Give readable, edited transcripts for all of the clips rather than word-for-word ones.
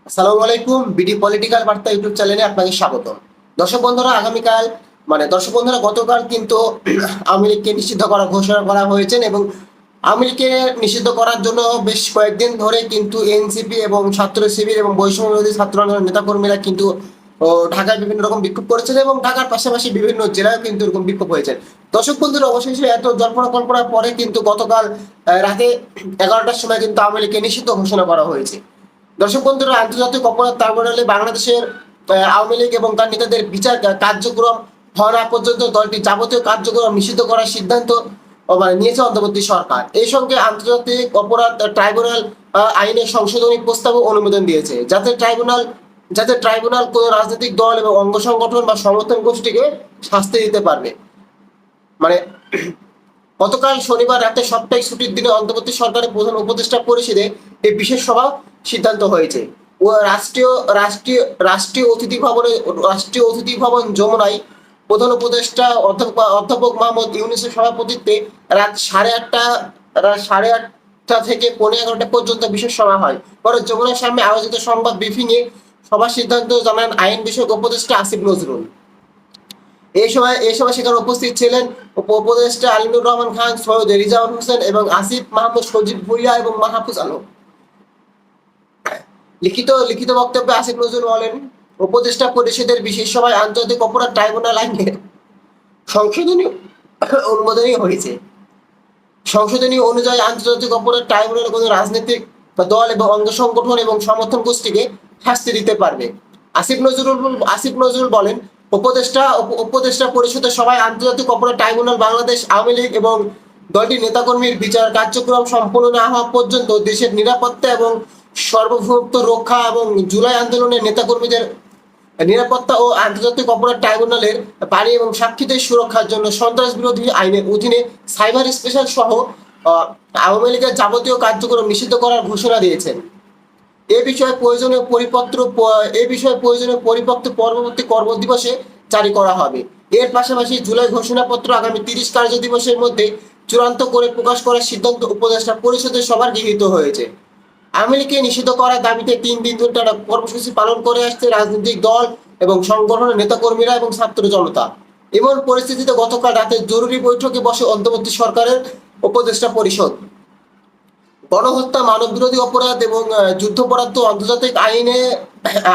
আসসালামু আলাইকুম। BD political বার্তা ইউটিউব চ্যানেলে আপনাকে স্বাগত। দর্শক বন্ধুরা, আগামীকাল গতকাল কিন্তু আওয়ামী লীগকে নিষিদ্ধ করার ঘোষণা করা হয়েছে এবং আওয়ামী লীগকে নিষিদ্ধ করার জন্য বেশ কয়েকদিন ধরে কিন্তু এনসিপি এবং ছাত্র শিবির এবং বৈষম্য বিরোধী ছাত্র আন্দোলনের নেতাকর্মীরা কিন্তু ঢাকায় বিভিন্ন রকম বিক্ষোভ করেছেন এবং ঢাকার পাশাপাশি বিভিন্ন জেলায় কিন্তু এরকম বিক্ষোভ হয়েছে। দর্শক বন্ধুরা, অবশেষে এত জল্পনা কল্পনার পরে কিন্তু গতকাল রাতে 11টার সময় কিন্তু আওয়ামী লীগকে নিষিদ্ধ ঘোষণা করা হয়েছে। দর্শক বন্ধুরা, আন্তর্জাতিক অপরাধ ট্রাইব্যুনালে বাংলাদেশের আওয়ামী লীগ এবং তার নেতাদের বিচার কার্যক্রম হওয়া না পর্যন্ত দলটি যাবতীয় কার্যক্রম নিষিদ্ধ করার সিদ্ধান্ত নিয়েছে অন্তর্বর্তী সরকার। এই সঙ্গে আন্তর্জাতিক অপরাধ ট্রাইব্যুনাল আইনের সংশোধনী প্রস্তাবও অনুমোদন দিয়েছে, যাতে ট্রাইব্যুনাল কোন রাজনৈতিক দল এবং অঙ্গ সংগঠন বা সমর্থন গোষ্ঠীকে শাস্তি দিতে পারবে। মানে গতকাল শনিবার রাতে সপ্তাহে ছুটির দিনে অন্তর্বর্তী সরকারের প্রধান উপদেষ্টা পরিষদে এই বিশেষ সভা সিদ্ধান্ত হয়েছে। ও রাষ্ট্রীয় অতিথি ভবন যমুনায় প্রধান উপদেষ্টা অধ্যাপক মোহাম্মদ ইউনূসের সভাপতিত্বে রাত 8:30 থেকে 11:45 পর্যন্ত বিশেষ সভা হয়। পরে যমুনার সামনে আয়োজিত সংবাদ ব্রিফিং এ সভার সিদ্ধান্ত জানান আইন বিষয়ক উপদেষ্টা আসিফ নজরুল। এই সময় সেখানে উপস্থিত ছিলেন উপদেষ্টা আলিনুর রহমান খান, সৈয়দ রিজাউল হোসেন এবং আসিফ মাহমুদ, সজীব ভুইয়া এবং মাহফুজ আলম। লিখিত বক্তব্যে আসিফ নজরুল বলেন, উপদেষ্টা পরিষদের বিশেষ সভায় আন্তর্জাতিক অপরাধ ট্রাইব্যুনাল আইনের সংশোধনী অনুমোদনই হয়েছে। সংশোধনী অনুযায়ী আন্তর্জাতিক অপরাধ ট্রাইব্যুনাল কোনো রাজনৈতিক দল এবং অঙ্গ সংগঠন এবং সমর্থন গোষ্ঠীকে শাস্তি দিতে পারবে। আসিফ নজরুল বলেন, উপদেষ্টা পরিষদের সভায় আন্তর্জাতিক অপরাধ ট্রাইব্যুনাল বাংলাদেশ আওয়ামী লীগ এবং দলটির নেতাকর্মীর বিচার কার্যক্রম সম্পূর্ণ না হওয়া পর্যন্ত দেশের নিরাপত্তা এবং সার্বভৌমত্ব রক্ষা এবং জুলাই আন্দোলনের নেতাকর্মীদের নিরাপত্তা ও আন্তর্জাতিক অপরাধ ট্রাইব্যুনালের পানি এবং সাক্ষীদের সুরক্ষার জন্য সন্ত্রাস বিরোধী আইনের অধীনে সাইবার স্পেশাল সহ আওয়ামী লীগের যাবতীয় কার্যক্রম নিষিদ্ধ করার ঘোষণা দিয়েছেন। এ বিষয়ে প্রয়োজনীয় পরিপত্র পরবর্তী কর্মদিবসে জারি করা হবে। এর পাশাপাশি জুলাই ঘোষণাপত্র আগামী 30 কার্য দিবসের মধ্যে চূড়ান্ত করে প্রকাশ করার সিদ্ধান্ত উপদেষ্টা পরিষদের সভায় গৃহীত হয়েছে। আওয়ামী লীগকে নিষিদ্ধ করার দাবিতে 3 দিন ধরে টানা কর্মসূচি পালন করে আসছে রাজনৈতিক দল এবং সংগঠনের নেতাকর্মীরা এবং ছাত্র জনতা। এমন পরিস্থিতিতে গতকাল রাতে জরুরি বৈঠকে বসে অন্তর্বর্তী সরকারের উপদেষ্টা পরিষদ। গণহত্যা, মানববিরোধী অপরাধ এবং যুদ্ধাপরাধ আন্তর্জাতিক আইনে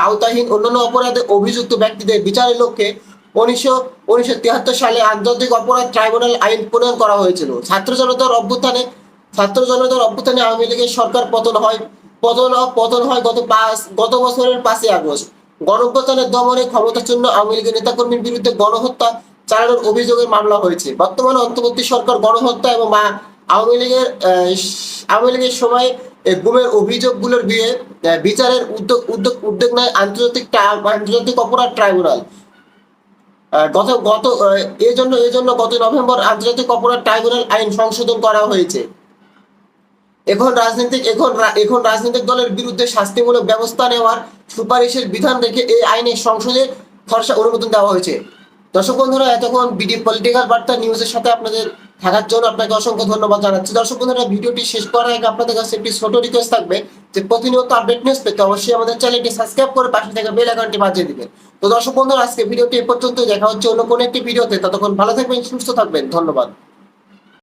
আওতাহীন অন্যান্য অপরাধে অভিযুক্ত ব্যক্তিদের বিচারের লক্ষ্যে 1973 সালে আন্তর্জাতিক অপরাধ ট্রাইব্যুনাল আইন প্রণয়ন করা হয়েছিল। ছাত্র জনতার অভ্যুত্থানে আওয়ামী লীগের সরকার পতন হয় গত বছরের 5ই আগস্ট। গণঅভ্যুত্থানের দমনে ক্ষমতাচ্যুত আওয়ামী লীগের নেতাকর্মীর বিরুদ্ধে গণহত্যা চালানোর অভিযোগের মামলা হয়েছে। বর্তমানে অন্তর্বর্তী সরকার গণহত্যা এবং আওয়ামী লীগের সময় গুমের অভিযোগগুলোর বিচারের উদ্যোগ নেয় আন্তর্জাতিক অপরাধ ট্রাইব্যুনাল। এজন্য গত নভেম্বর আন্তর্জাতিক অপরাধ ট্রাইব্যুনাল আইন সংশোধন করা হয়েছে। এখন রাজনৈতিক দলের বিরুদ্ধে শাস্তিমূলক ব্যবস্থা নেওয়ার সুপারিশের বিধান রেখে এই আইনের সংশোধনের খসড়া অনুমোদন দেওয়া হয়েছে। দর্শক বন্ধুরা, এতক্ষণ বিডি পলিটিক্যাল বার্তা নিউজের সাথে আপনাদের থাকার জন্য আপনাকে অসংখ্য ধন্যবাদ জানাচ্ছি। দর্শক বন্ধুরা, ভিডিওটি শেষ করার আগে আপনাদের কাছে একটি ছোট রিকোয়েস্ট থাকবে যে প্রতিনিয়ত আপডেট নিউজ পেতে অবশ্যই আমাদের চ্যানেলটি সাবস্ক্রাইব করে পাশে থাকা বেল আইকনটি বাজিয়ে দিবেন। তো দর্শক বন্ধুরা, আজকে ভিডিওটি এ পর্যন্ত। দেখা হচ্ছে অন্য কোনো একটি ভিডিওতে। ততক্ষণ ভালো থাকবেন, সুস্থ থাকবেন। ধন্যবাদ।